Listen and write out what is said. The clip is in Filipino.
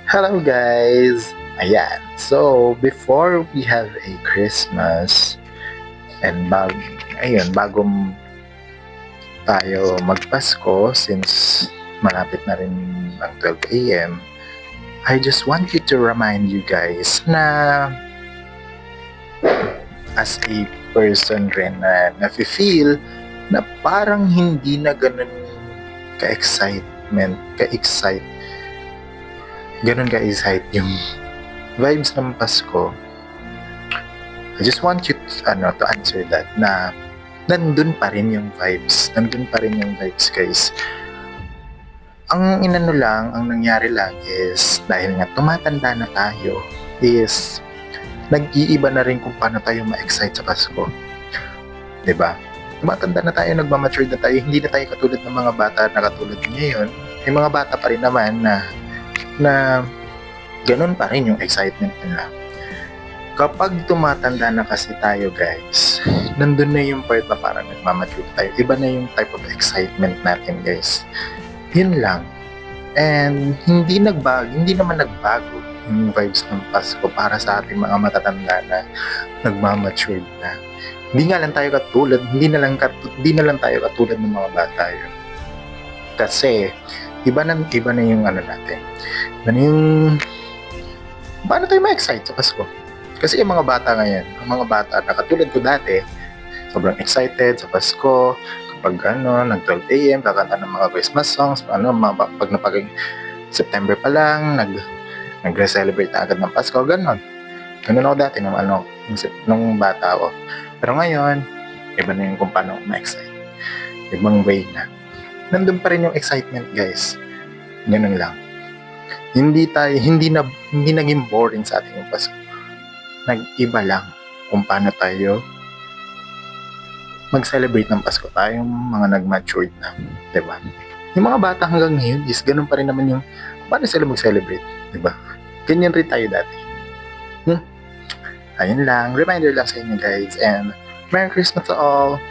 Hello guys! Ayan, so before we have a Christmas and bago tayo magpasko since malapit na rin ang 12 a.m. I just want you to remind you guys na as a person rin na nafe-feel na parang hindi na ganun ka-excite yung vibes ng Pasko. I just want you to answer that na nandun pa rin yung vibes guys. Ang nangyari lang is dahil nga tumatanda na tayo is nag-iiba na rin kung paano tayo ma-excite sa Pasko. 'Di ba? Tumatanda na tayo, nagmamature na tayo, hindi na tayo katulad ng mga bata na katulad ngayon. May mga bata pa rin naman na ganun pa rin yung excitement nila. Kapag tumatanda na kasi tayo guys, nandun na yung part na parang nagmamature tayo. Iba na yung type of excitement natin guys. Yun lang. And hindi naman nagbago yung vibes ng Pasko para sa ating mga matatanda na nagmamature na. Hindi na lang tayo katulad ng mga bata yun. Kasi iba na yung natin. Yung paano tayo ma-excite sa Pasko? Kasi yung mga bata ngayon, na katulad ko dati, sobrang excited sa Pasko. Kapag nag-12 a.m., kakanta ng mga Christmas songs, pag September pa lang, nag-celebrate na agad ng Pasko, ganon. Ganon ako dati nung bata ako. Pero ngayon, iba na yung kung paano ma-excite. Ibang way na. Nandun pa rin yung excitement, guys. Ganun lang. Hindi naging boring sa ating yung Pasko. Nag-iba lang kung paano tayo mag-celebrate ng Pasko. Tayong mga nag-matured na, diba? Yung mga bata hanggang ngayon is ganun pa rin naman yung paano sila mag-celebrate, diba? Ganyan rin tayo dati. Ayun lang, reminder lang sa inyo guys, and Merry Christmas to all!